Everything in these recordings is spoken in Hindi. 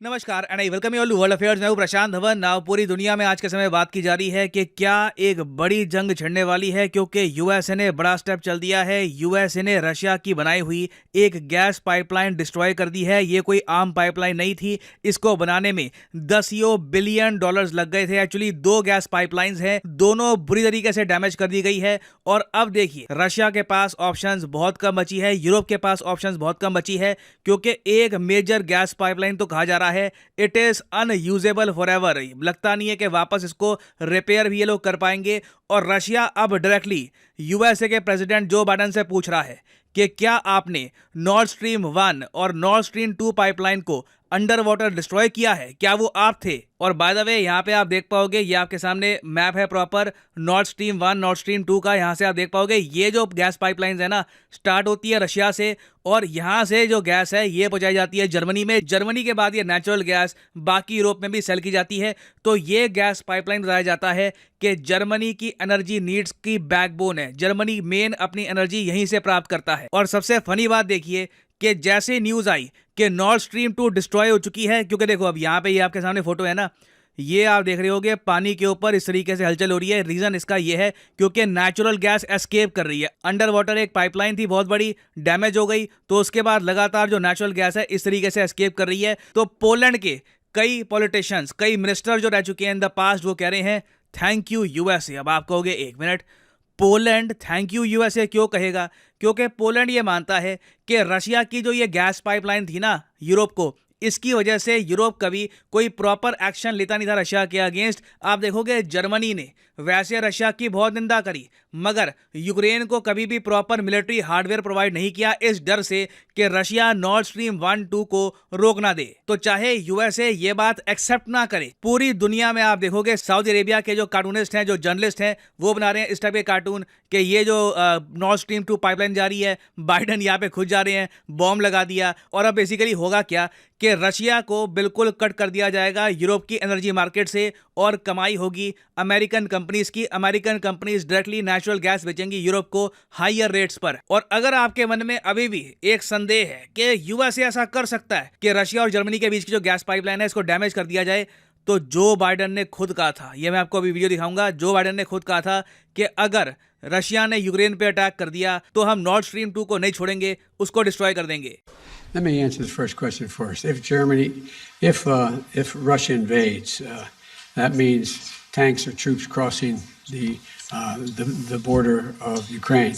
नमस्कार and I welcome you all to world affairs. मैं हूं प्रशांत धवन। नाउ पूरी दुनिया में आज के समय बात की जा रही है कि क्या एक बड़ी जंग छिड़ने वाली है, क्योंकि यूएसए ने बड़ा स्टेप चल दिया है। यूएसए ने रशिया की बनाई हुई एक गैस पाइपलाइन डिस्ट्रॉय कर दी है। ये कोई आम पाइपलाइन नहीं थी, इसको बनाने में दसियों बिलियन डॉलर्स लग गए थे। एक्चुअली दो गैस पाइपलाइंस हैं, दोनों बुरी तरीके से डैमेज कर दी गई है। और अब देखिए, रशिया के पास ऑप्शंस बहुत कम बची है, यूरोप के पास ऑप्शंस बहुत कम बची है, क्योंकि एक मेजर गैस पाइपलाइन तो कहा जा रहा है it is unusable for ever. लगता नहीं है कि वापस इसको रिपेयर भी ये लोग कर पाएंगे। और रशिया अब डायरेक्टली यूएसए के प्रेसिडेंट जो बाइडेन से पूछ रहा है कि क्या आपने नॉर्थ स्ट्रीम 1 और नॉर्थ स्ट्रीम 2 पाइपलाइन को अंडर वाटर डिस्ट्रॉय किया है, क्या वो आप थे? और बाय द वे, यहाँ पे आप देख पाओगे, ये आपके सामने मैप है proper north stream 1 north stream 2 का। यहाँ से आप देख पाओगे ये जो गैस पाइपलाइंस है ना, स्टार्ट होती है रशिया से और यहाँ से जो गैस है ये पहुंचाई जाती है जर्मनी में। जर्मनी के बाद ये नेचुरल गैस बाकी यूरोप में भी सेल की जाती है। तो ये गैस पाइपलाइन बताया जाता है कि जर्मनी की एनर्जी नीड्स की बैकबोन है। जर्मनी मेन अपनी एनर्जी यहीं से प्राप्त करता है। और सबसे फनी बात देखिए कि जैसे न्यूज आई कि नॉर्थ स्ट्रीम 2 डिस्ट्रॉय हो चुकी है, क्योंकि देखो अब यहाँ पे ये आपके सामने फोटो है ना, ये आप देख रहे होगे पानी के ऊपर इस तरीके से हलचल हो रही है। रीजन इसका ये है क्योंकि नेचुरल गैस एस्केप कर रही है। अंडर वाटर एक पाइपलाइन थी बहुत बड़ी, डैमेज हो गई, तो उसके बाद लगातार जो नेचुरल गैस है इस तरीके से एस्केप कर रही है। तो पोलैंड के कई पॉलिटिशियंस, कई मिनिस्टर जो रह चुके हैं इन द पास्ट, वो कह रहे हैं थैंक यू यूएसए। अब आप कहोगे एक minute, Poland thank U USA क्यों कहेगा? क्योंकि पोलैंड ये मानता है कि रशिया की जो ये गैस पाइपलाइन थी ना यूरोप को, इसकी वजह से यूरोप कभी कोई प्रॉपर एक्शन लेता नहीं था रशिया के अगेंस्ट। आप देखोगे जर्मनी ने वैसे रशिया की बहुत निंदा करी, मगर यूक्रेन को कभी भी प्रॉपर मिलिट्री हार्डवेयर प्रोवाइड नहीं किया, इस डर से कि रशिया नॉर्थ स्ट्रीम 1-2 को रोक ना दे। तो चाहे यूएसए ये बात एक्सेप्ट ना करे, पूरी दुनिया में आप देखोगे सऊदी अरेबिया के जो कार्टूनिस्ट हैं, जो जर्नलिस्ट हैं, वो बना रहे हैं इस टाइप के कार्टून कि ये जो नॉर्थ स्ट्रीम 2 पाइपलाइन जा रही है, बाइडन यहाँ पे खुद जा रहे हैं, बॉम्ब लगा दिया। और अब बेसिकली होगा क्या कि रशिया को बिल्कुल कट कर दिया जाएगा यूरोप की एनर्जी मार्केट से और कमाई होगी अमेरिकन कंपनीज की। American companies directly natural gas बेचेंगी यूरोप को हायर रेट्स पर। और अगर आपके मन में अभी भी एक संदेह है कि यूएसए ऐसा कर सकता है कि रशिया और जर्मनी के बीच की जो गैस पाइपलाइन है इसको डैमेज कर दिया जाए, तो जो बाइडन ने खुद कहा था, ये मैं आपको अभी वीडियो दिखाऊंगा, जो बाइडन ने खुद कहा था कि अगर रशिया ने यूक्रेन पे अटैक कर दिया तो हम नॉर्थ स्ट्रीम 2 को नहीं छोड़ेंगे, उसको डिस्ट्रॉय कर देंगे। Let me answer the first question first. If Russia invades, that means tanks or troops crossing the border of Ukraine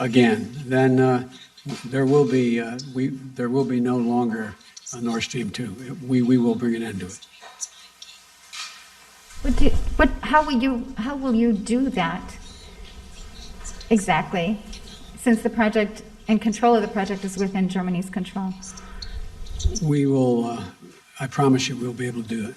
again. Then there will be no longer a Nord Stream 2. We will bring an end to it. How will you do that exactly? Since the project and control of the project is within Germany's control. We will, I promise you, we'll be able to do it.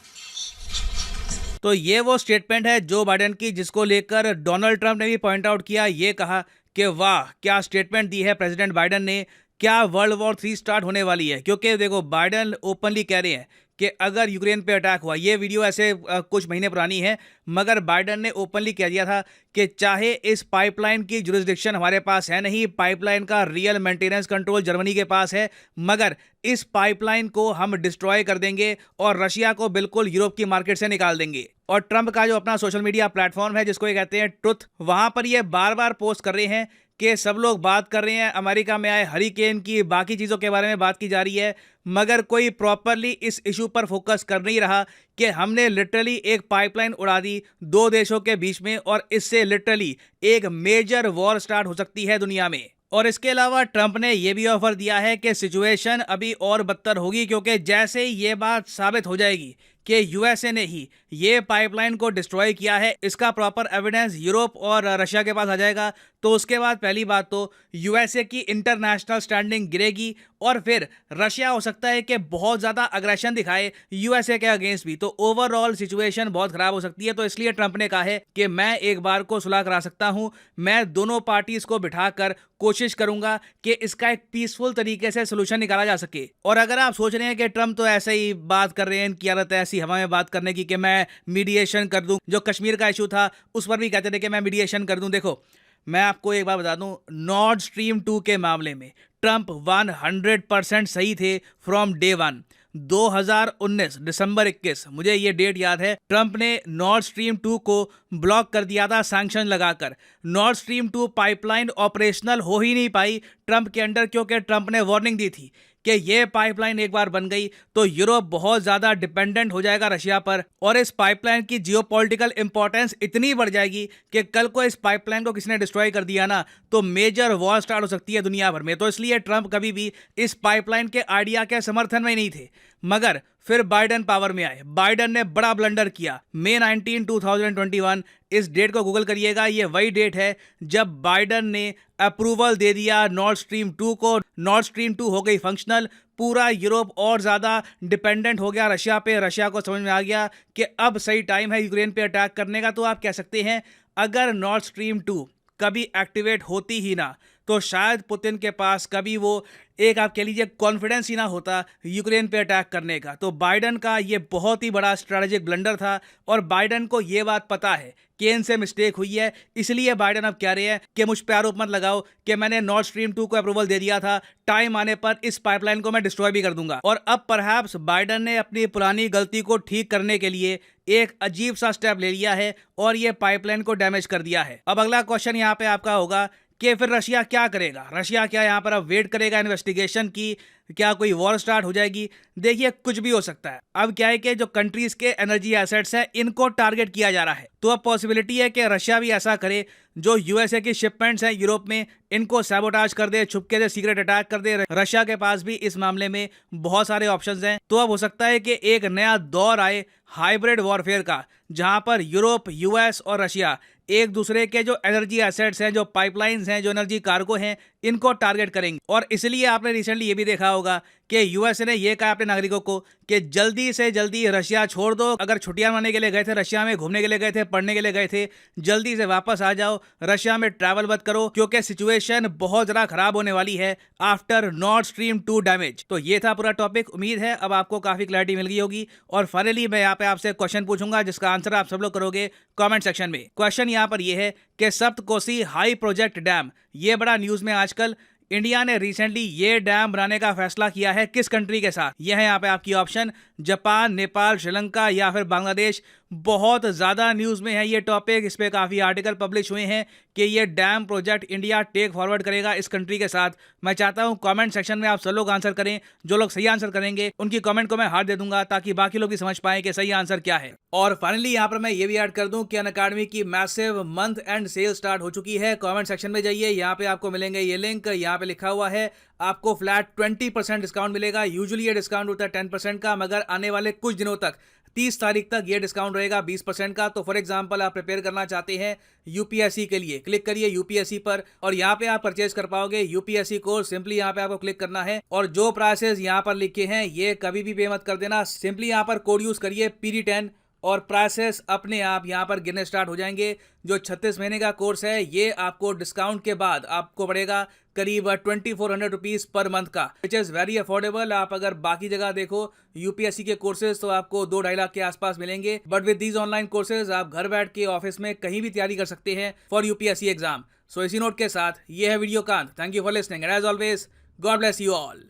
तो ये वो स्टेटमेंट है जो बाइडेन की, जिसको लेकर डोनाल्ड ट्रंप ने भी पॉइंट आउट किया। ये कहा कि वाह क्या स्टेटमेंट दी है प्रेसिडेंट बाइडेन ने, क्या वर्ल्ड वॉर 3 स्टार्ट होने वाली है। क्योंकि देखो बाइडेन ओपनली कह रहे हैं कि अगर यूक्रेन पे अटैक हुआ, ये वीडियो ऐसे कुछ महीने पुरानी है, मगर बाइडेन ने ओपनली कह दिया था कि चाहे इस पाइपलाइन की जुरिसडिक्शन हमारे पास है नहीं, पाइपलाइन का रियल मेंटेनेंस कंट्रोल जर्मनी के पास है, मगर इस पाइपलाइन को हम डिस्ट्रॉय कर देंगे और रशिया को बिल्कुल यूरोप की मार्केट से निकाल देंगे। और ट्रंप का जो अपना सोशल मीडिया प्लेटफॉर्म है, जिसको ये कहते हैं ट्रुथ, वहां पर ये बार बार पोस्ट कर रहे हैं कि सब लोग बात कर रहे हैं अमेरिका में आए हरिकेन की, बाकी चीज़ों के बारे में बात की जा रही है, मगर कोई प्रॉपरली इस इशू पर फोकस कर नहीं रहा कि हमने लिटरली एक पाइपलाइन उड़ा दी 2 देशों के बीच में और इससे लिटरली एक मेजर वॉर स्टार्ट हो सकती है दुनिया में। और इसके अलावा ट्रंप ने यह भी ऑफर दिया है कि सिचुएशन अभी और बदतर होगी, क्योंकि जैसे ही ये बात साबित हो जाएगी कि यूएसए ने ही ये पाइपलाइन को डिस्ट्रॉय किया है, इसका प्रॉपर एविडेंस यूरोप और रशिया के पास आ जाएगा, तो उसके बाद पहली बात तो यूएसए की इंटरनेशनल स्टैंडिंग गिरेगी और फिर रशिया हो सकता है कि बहुत ज़्यादा अग्रेशन दिखाए यूएसए के अगेंस्ट भी। तो ओवरऑल सिचुएशन बहुत ख़राब हो सकती है। तो इसलिए ट्रंप ने कहा है कि मैं एक बार को सुलह करा सकता हूं, मैं दोनों पार्टीज़ को बिठाकर कोशिश करूंगा कि इसका एक पीसफुल तरीके से सोल्यूशन निकाला जा सके। और अगर आप सोच रहे हैं कि ट्रंप तो ऐसे ही बात कर रहे हैं, इनकी आदत है ऐसी हवा में बात करने की कि मैं मीडिएशन कर दूं, जो कश्मीर का इशू था उस पर भी कहते थे कि मैं मीडिएशन कर दूं। देखो मैं आपको एक बात बता दूं, नॉर्थ स्ट्रीम 2 के मामले में ट्रंप 100% सही थे फ्रॉम डे 1। 2019 दिसंबर 21, मुझे ये डेट याद है, ट्रंप ने नॉर्थ स्ट्रीम 2 को ब्लॉक कर दिया था सैंक्शन लगाकर। नॉर्थ स्ट्रीम 2 पाइपलाइन ऑपरेशनल हो ही नहीं पाई ट्रंप के अंडर, क्योंकि ट्रंप ने वार्निंग दी थी कि ये पाइपलाइन एक बार बन गई तो यूरोप बहुत ज्यादा डिपेंडेंट हो जाएगा रशिया पर, और इस पाइपलाइन की जियोपॉलिटिकल इंपॉर्टेंस इतनी बढ़ जाएगी कि कल को इस पाइपलाइन को किसी ने डिस्ट्रॉय कर दिया ना तो मेजर वॉर स्टार्ट हो सकती है दुनिया भर में। तो इसलिए ट्रंप कभी भी इस पाइपलाइन के आइडिया के समर्थन में नहीं थे। मगर फिर बाइडन पावर में आए, बाइडन ने बड़ा ब्लंडर किया। मई 19, 2021, इस डेट को गूगल करिएगा, ये वही डेट है जब बाइडन ने अप्रूवल दे दिया नॉर्थ स्ट्रीम 2 को। नॉर्थ स्ट्रीम 2 हो गई फंक्शनल, पूरा यूरोप और ज्यादा डिपेंडेंट हो गया रशिया पे। रशिया को समझ में आ गया कि अब सही टाइम है यूक्रेन पे अटैक करने का। तो आप कह सकते हैं अगर नॉर्थ स्ट्रीम 2 कभी एक्टिवेट होती ही ना तो शायद पुतिन के पास कभी वो एक आप कह लीजिए कॉन्फिडेंस ही ना होता यूक्रेन पे अटैक करने का। तो बाइडन का ये बहुत ही बड़ा स्ट्रेटेजिक ब्लंडर था और बाइडन को ये बात पता है कि इनसे मिस्टेक हुई है। इसलिए बाइडन अब कह रहे हैं कि मुझ पे आरोप मत लगाओ कि मैंने नॉर्थ स्ट्रीम 2 को अप्रूवल दे दिया था, टाइम आने पर इस पाइपलाइन को मैं डिस्ट्रॉय भी कर दूंगा। और अब परहैप्स बाइडन ने अपनी पुरानी गलती को ठीक करने के लिए एक अजीब सा स्टेप ले लिया है और ये पाइपलाइन को डैमेज कर दिया है। अब अगला क्वेश्चन यहाँ पे आपका होगा कि फिर रशिया क्या करेगा? रशिया क्या यहाँ पर अब वेट करेगा इन्वेस्टिगेशन की? क्या कोई वॉर स्टार्ट हो जाएगी? देखिए कुछ भी हो सकता है। अब क्या है कि जो कंट्रीज के एनर्जी एसेट्स हैं इनको टारगेट किया जा रहा है, तो अब पॉसिबिलिटी है कि रशिया भी ऐसा करे, जो यूएसए की शिपमेंट्स हैं यूरोप में इनको सैबोटाज कर दे, छुपके से सीक्रेट अटैक कर दे। रशिया के पास भी इस मामले में बहुत सारे ऑप्शंस हैं। तो अब हो सकता है कि एक नया दौर आए हाइब्रिड वॉरफेयर का, जहां पर यूरोप, यूएस और रशिया एक दूसरे के जो एनर्जी एसेट्स हैं, जो पाइपलाइंस हैं, जो एनर्जी कार्गो हैं, इनको टारगेट करेंगे। और इसलिए आपने रिसेंटली ये भी देखा होगा कि यूएसए ने ये कहा अपने नागरिकों को कि जल्दी से जल्दी रशिया छोड़ दो। अगर छुट्टियां मनाने के लिए गए थे, रशिया में घूमने के लिए गए थे, पढ़ने के लिए गए थे, जल्दी से वापस आ जाओ, रशिया में ट्रैवल मत करो, क्योंकि सिचुएशन बहुत ज़्यादा खराब होने वाली है आफ्टर नॉर्थ स्ट्रीम 2 डैमेज। तो ये था पूरा टॉपिक। उम्मीद है अब आपको काफ़ी क्लैरिटी मिल गई होगी। और फाइनली मैं यहाँ पे आपसे क्वेश्चन पूछूंगा जिसका आंसर आप सब लोग करोगे कॉमेंट सेक्शन में। क्वेश्चन यहाँ पर यह है कि सप्तकोसी हाई प्रोजेक्ट डैम, ये बड़ा न्यूज़ में आजकल, इंडिया ने रिसेंटली ये डैम बनाने का फैसला किया है किस कंट्री के साथ? यह है यहाँ पे आपकी ऑप्शन, जापान, नेपाल, श्रीलंका या फिर बांग्लादेश। बहुत ज़्यादा न्यूज़ में है ये टॉपिक, इस पे काफ़ी आर्टिकल पब्लिश हुए हैं कि ये dam project India take forward करेगा इस कंट्री के साथ। मैं चाहता हूँ कमेंट सेक्शन में आप सब लोग आंसर करें। जो लोग सही आंसर करेंगे उनकी कमेंट को मैं हार्ट दे दूंगा ताकि बाकी लोग भी समझ पाएं कि सही आंसर क्या है। और फाइनली यहाँ पर मैं ये भी ऐड कर दूं कि अनअकैडमी की massive month and cell start हो चुकी है। कमेंट सेक्शन में जाइए, यहाँ पे आपको मिलेंगे ये लिंक, यहाँ पे लिखा हुआ है आपको फ्लैट 20% डिस्काउंट मिलेगा। यूजुअली ये डिस्काउंट होता है 10% का, मगर आने वाले कुछ दिनों तक 30 तारीख तक ये डिस्काउंट रहेगा 20% का। तो फॉर एग्जांपल आप प्रिपेयर करना चाहते हैं यूपीएससी के लिए, क्लिक करिए यूपीएससी पर और यहाँ पे आप परचेज कर पाओगे यूपीएससी कोर्स। सिंपली यहाँ पे आपको क्लिक करना है और जो प्राइसेस यहाँ पर लिखे हैं ये कभी भी पे मत कर देना। सिंपली यहाँ पर कोड यूज करिए PD10 और प्राइसेस अपने आप यहाँ पर गिरने स्टार्ट हो जाएंगे। जो 36 महीने का कोर्स है ये आपको डिस्काउंट के बाद आपको पड़ेगा करीब 2400 रुपीज़ पर मंथ का, विच इज़ वेरी अफोर्डेबल। आप अगर बाकी जगह देखो यूपीएससी के कोर्सेज तो आपको 2-2.5 लाख के आसपास मिलेंगे, but with these online courses आप घर बैठ के ऑफिस में कहीं भी तैयारी कर सकते हैं फॉर यूपीएससी एग्जाम। सो इसी नोट के साथ ये है वीडियो का अंत। Thank you for listening and as always God bless you all.